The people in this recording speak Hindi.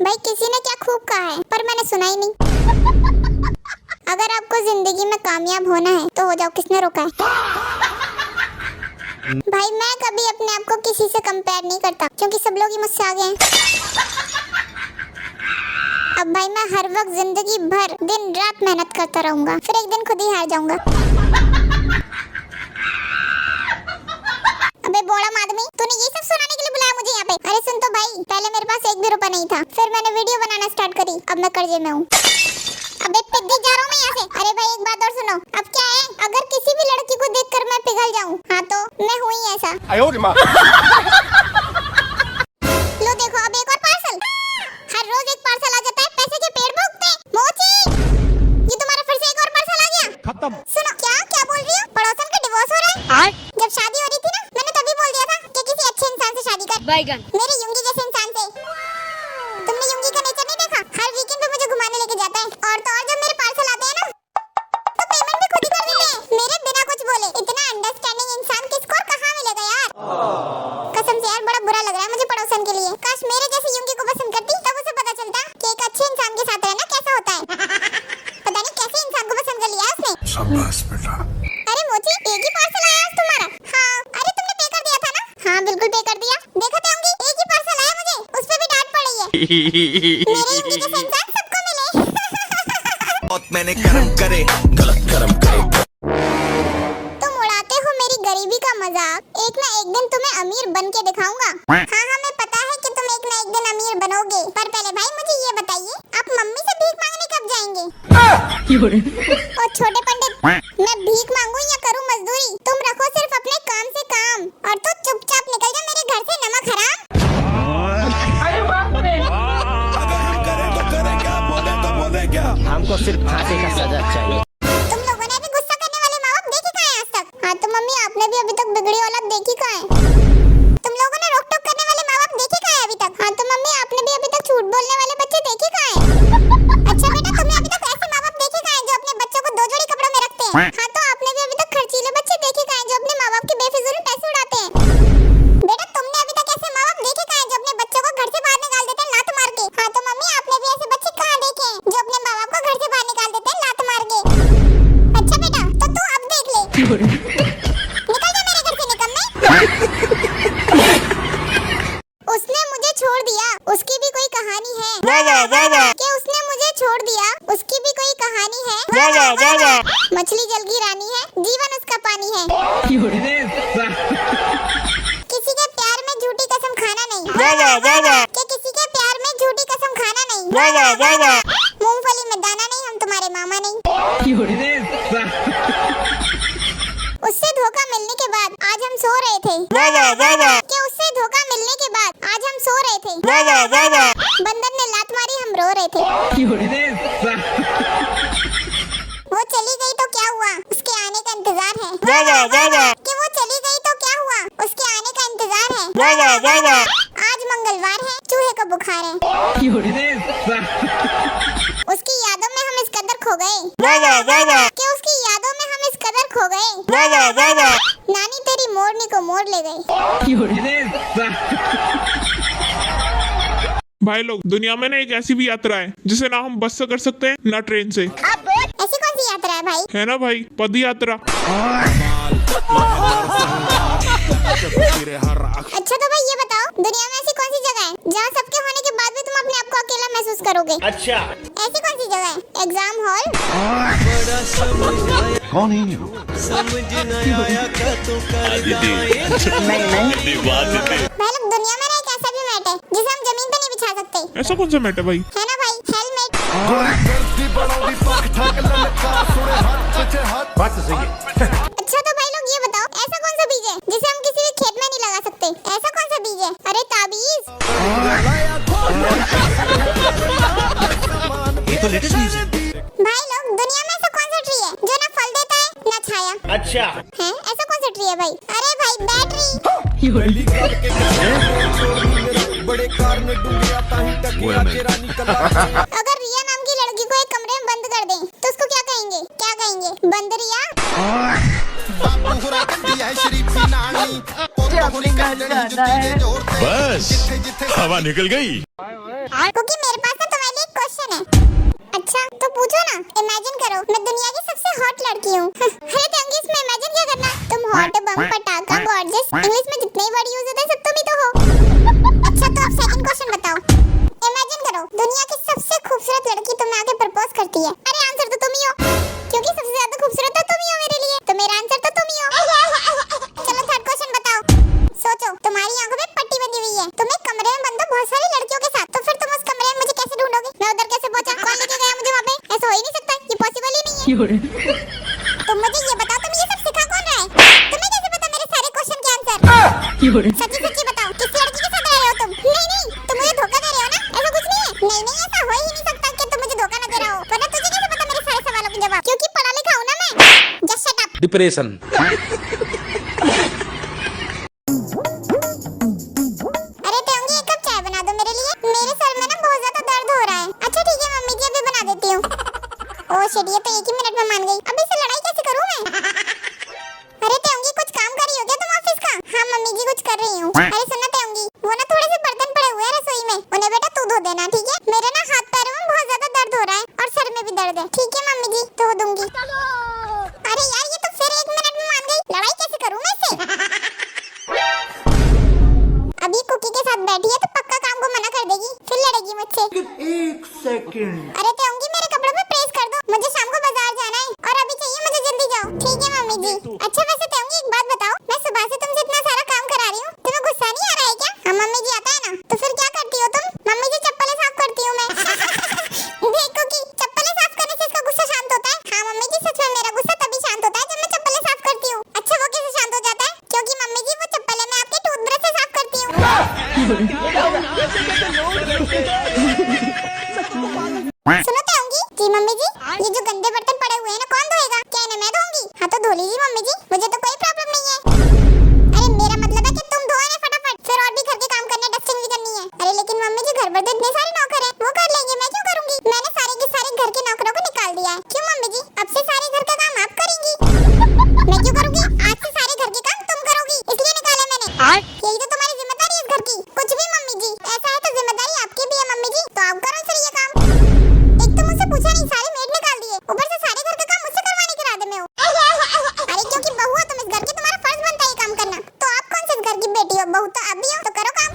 भाई किसी ने क्या खूब कहा है, पर मैंने सुना ही नहीं। अगर आपको जिंदगी में कामयाब होना है तो हो जाओ, किसने रोका है? भाई मैं कभी अपने आप को किसी से कंपेयर नहीं करता, क्योंकि सब लोग ही मुझसे आगे हैं। अब भाई मैं हर वक्त जिंदगी भर दिन रात मेहनत करता रहूंगा, फिर एक दिन खुद ही हार जाऊंगा। अबे बोड़ा आदमी, तूने ये सब सुनाने के लिए बुलाया मुझे यहाँ पे? अरे सुन तो भाई, पहले मेरे पास एक भी रुपया नहीं था, फिर मैंने वीडियो बनाना स्टार्ट करी, अब मैं कर्जे में हूँ। अबे पिद्दी जा रहा हूँ मैं यहाँ से। अरे भाई एक बात और सुनो, अब क्या है, अगर किसी भी लड़की को देखकर मैं पिघल जाऊँ, हाँ तो मैं हूँ ही ऐसा। लो देखो अब एक और पार्सल। हर रोज एक पार्सल आ जाता है, पैसे के पेड़ पे उगते हैं। मोची, ये तुम्हारा फिर से एक और पार्सल आ गया। खत्म। सुनो क्या बोल रही हो? पड़ोसन का डिवोर्स हो रहा है? जब शादी हो रही थी ना, मैंने तभी बोल दिया था कि किसी अच्छे इंसान से शादी कर। मेरे युंगी जैसे इंसान से। तुमने युंगी का नेचर नहीं देखा? हर वीकेंड पे मुझे घुमाने लेके जाता है, और तो और जब मेरे पार्सल आते हैं ना, तो पेमेंट भी खुद ही कर देते हैं, मेरे बिना कुछ बोले। इतना अंडरस्टैंडिंग इंसान किसको और कहाँ मिलेगा यार? कसम से यार बड़ा बुरा लग रहा है मुझे पड़ोसन के लिए। काश मेरे जैसे युंगी को पसंद करती, तब उसे पता चलता कि एक अच्छे इंसान के साथ रहना कैसा होता है। पता नहीं कैसे इंसान को पसंद कर लिया उसने। शाबाश बेटा। अरे मोची, एक ही पार्सल आया आज तुम्हारा? हाँ। अरे तुमने पे कर दिया था ना? हाँ बिल्कुल पे कर दिया। देखा तो होंगी, एक ही पार्सल आया मुझे, उस पे भी डांट पड़ रही है। मेरे युंगी जैसे इंसान सबको मिले। बहुत मैंने कर्म करे, गलत कर्म करे। तुम उड़ाते हो मेरी गरीबी का मजाक, एक ना एक दिन तुम्हें अमीर बन के दिखाऊंगा। हाँ हमें पता है कि तुम एक ना एक दिन अमीर बनोगे, पर पहले भाई मुझे ये बताइए, आप मम्मी से भीख मांगने कब जाएंगे? और छोटे पंडित, मैं भीख मांगू या करूँ मजदूरी? तुम रखो सिर्फ अपने काम से काम, और तू चुपचाप निकल जा मेरे घर से, नमक हराम। हमको सिर्फ फांसी का सजा चाहिए। तुम लोगों ने भी गुस्सा करने वाले माँ बाप देखे कहाँ हैं आज तक? हाँ तो मम्मी आपने भी अभी तक बिगड़ी औलाद देखी कहाँ है? तुम लोगों ने रोक टोक करने वाले माँ बाप देखे कहाँ हैं अभी तक? हाँ तो मम्मी आपने भी अभी तक झूठ बोलने वाले बच्चे देखे कहाँ हैं? अच्छा बेटा, तुमने अभी तक ऐसे माँ बाप देखे कहाँ हैं जो अपने बच्चों को 2 जोड़ी कपड़ों में रखते हैं? हाँ तो आपने भी अभी तक खर्चीले बच्चे देखे कहाँ हैं जो अपने माँ बाप की बेफिजूल पैसे उड़ाते हैं? बेटा तुमने अभी तक ऐसे माँ बाप देखे कहाँ हैं जो अपने बच्चों को घर से बाहर निकाल देते हैं लात मार के? हाँ तो मम्मी आपने भी ऐसे बच्चे कहाँ देखे हैं जो अपने माँ बाप को घर से बाहर निकाल देते हैं लात मार के? अच्छा बेटा, तो तू अब देख ले। निकल जा मेरे घर से, निकम्मे। उसने मुझे छोड़ दिया, उसकी भी कोई कहानी है? कि उसने मुझे छोड़ दिया, उसकी भी कोई कहानी है? मछली जल की रानी है, जीवन उसका पानी है। किसी के प्यार में झूठी कसम खाना नहीं। कि किसी के प्यार में झूठी कसम खाना नहीं। मूंगफली में दाना नहीं, हम तुम्हारे मामा नहीं। उससे धोखा मिलने के बाद आज हम सो रहे थे। कि उससे धोखा मिलने के बाद आज हम सो रहे थे। बंदर ने लात मारी, हम रो रहे थे। वो चली गई तो क्या हुआ, उसके आने का इंतजार है। कि वो चली गई तो क्या हुआ, उसके आने का इंतजार है। आज मंगलवार है, चूहे का बुखार है। उसकी यादों में हम इस कदर खो गए। कि उसकी यादों में हम इस कदर खो गए। नानी तेरी मोरनी को मोड़ ले गई। भाई लोग, दुनिया में ना एक ऐसी भी यात्रा है जिसे ना हम बस से कर सकते हैं ना ट्रेन से। ऐसी कौन सी यात्रा है भाई? है ना भाई, पद यात्रा। अच्छा तो भाई ये बताओ, दुनिया में ऐसी कौन सी जगह है जहाँ सबके होने के बाद भी तुम अपने आप को अकेला महसूस करोगे? अच्छा, ऐसी कौन सी जगह है? Exam hall. कौन है ये? भाई लोग, दुनिया में ना एक ऐसा भी मैट है जिसे हम जमीन पे नहीं बिछा सकते। ऐसा कौन सा मैट है भाई? है ना भाई, हेलमेट। बात तो सही है। अच्छा तो भाई लोग ये बताओ, ऐसा कौन सा बीज है जिसे हम किसी भी खेत में नहीं लगा सकते? ऐसा कौन सा बीज है? अरे ताबीज। ये तो लेटेस्ट न्यूज़ है। भाई लोग, दुनिया में ऐसा कौन सा ट्री है जो ना फल देता है ना छाया? अच्छा, है ऐसा कौन सा ट्री है भाई? अरे भाई बैटरी। अगर रिया नाम की लड़की को एक कमरे में बंद कर दें तो उसको क्या कहेंगे? बंदरिया। बस हवा निकल गई। क्योंकि मेरे पास ना तुम्हारे लिए एक क्वेश्चन है। अच्छा तो पूछो ना। इमेजिन करो मैं दुनिया की सबसे हॉट लड़की हूँ। अरे तेंगी इसमें इमेजिन क्या करना। तुम हॉट, बम, पटाखा, गॉर्जियस, इंग्लिश में जितने ही वर्ड यूज होते हैं सब तुम ही तो हो। अच्छा तो अब सेकंड क्वेश्चन बताओ। इमेजिन करो दुनिया की सबसे खूबसूरत लड़की तुम्हें आके प्रपोज करती है। अरे आंसर तो तुम ही हो, क्योंकि सबसे ज्यादा खूबसूरत तो तुम ही हो मेरे लिए, तो मेरा आंसर तो तुम ही हो। चलो थर्ड क्वेश्चन बताओ। सोचो तुम्हारी आंखों में पट्टी बंधी हुई है, तुम एक कमरे में बंद हो बहुत सारी लड़कियों के साथ, तो फिर तुम उस कमरे में मुझे कैसे ढूंढोगे? मैं उधर कैसे पहुंचा? कौन लेके गया मुझे वहाँ पे? ऐसा हो ही नहीं सकता, ये पॉसिबल ही नहीं है। तुम मुझे ये बताओ तुम ये सब सिखा कौन रहा है? तुम्हें कैसे पता मेरे सारे क्वेश्चन के आंसर? सच्ची सच्ची बताओ किस लड़की के साथ रहे हो तुम? नहीं तुम मुझे धोखा दे रहे हो ना, ऐसा कुछ नहीं है। नहीं ऐसा हो ही नहीं सकता कि तुम मुझे धोखा ना दे रहा हो, वरना तुझे कैसे पता मेरे सारे सवालों के जवाब? क्योंकि पढ़ा लिखा हूँ ना मैं। Just shut up. डिप्रेशन। अरे तेंगी एक कप चाय बना दो मेरे लिए, मेरे सर में ना बहुत ज्यादा दर्द हो रहा है। अच्छा ठीक है मम्मी जी अभी बना देती हूँ। ओह शिट ये तो एक ही मिनट में मान गई, अब इससे लड़ाई कैसे करूँ मैं? अरे तेंगी कुछ काम कर रही हो क्या तुम ऑफिस का? हाँ मम्मी जी कुछ कर रही हूँ। अरे सुनना तेंगी वो ना थोड़े से बर्तन पड़े हुए हैं रसोई में, उन्हें बेटा तू धो देना ठीक है? मेरे ना हाथ पैरों में बहुत ज्यादा दर्द हो रहा है और सर में भी दर्द है। ठीक है मम्मी जी धो दूंगी। अरे यार ये तो फिर एक मिनट में मान गई, लड़ाई कैसे करूँ मैं इससे? अभी कुकी के साथ बैठी है तो पक्का काम को मना कर देगी, फिर लड़ेगी मुझसे। एक सेकंड। अरे तेंगी मेरे कपड़ों पे प्रेस कर दो, मुझे शाम को बाजार जाना है और अभी चाहिए मुझे, जल्दी जाओ। ठीक है मम्मी जी। अच्छा वैसे तेंगी एक बात बताओ, मैं सुबह से तुमसे इतना सारा काम करा रही हूँ, तुम्हें गुस्सा नहीं आ रहा है क्या? हाँ मम्मी जी आता है ना। तो फिर क्या करती हो तुम? मम्मी जी चप्पलें साफ करती हूँ मैं। देखो कि चप्पलें साफ करने से इसका गुस्सा शांत होता है। हाँ मम्मी जी सच में मेरा गुस्सा तभी शांत होता है जब मैं चप्पलें साफ करती हूँ। अच्छा वो कैसे शांत हो जाता है? क्योंकि मम्मी जी वो चप्पलें मैं आपके टूथब्रश से साफ करती हूँ। सुनो तेंगी जी। मम्मी जी ये जो गंदे बर्तन पड़े हुए हैं ना कौन धोएगा? क्या इन्हें मैं धोऊंगी? हाँ तो धो लीजिए मम्मी जी, मुझे तो कोई प्रॉब्लम नहीं है। अरे मेरा मतलब है कि तुम धो इन्हें फटाफट, फिर और भी घर के काम करने, डस्टिंग भी करनी है। अरे लेकिन मम्मी जी घर पर तो इतने सारे नौकर हैं, वो कर लेंगे, मैं क्यों करूंगी? मैंने सारे के सारे घर के नौकरों को निकाल दिया है। क्यों मम्मी जी अब से सारे घर का काम आप करेंगी? मैं क्यों करूंगी? आज से सारे घर के काम तुम करोगी, इसलिए निकाले मैंने। यही तो तुम्हारी जिम्मेदारी है इस घर की। कुछ भी मम्मी जी, ऐसा है तो जिम्मेदारी आपकी भी है मम्मी जी, तो आप करो फिर ये काम। एक तो मुझसे पूछा नहीं, सारे मेड निकाल दिए, ऊपर से सारे घर का काम मुझसे करवाने के इरादे में हो। अरे क्योंकि बहू हो तुम इस घर की, तुम्हारा फर्ज बनता है ये काम करना। तो आप कौन से इस घर की बेटी हो? बहू तो आप भी हो, तो करो काम।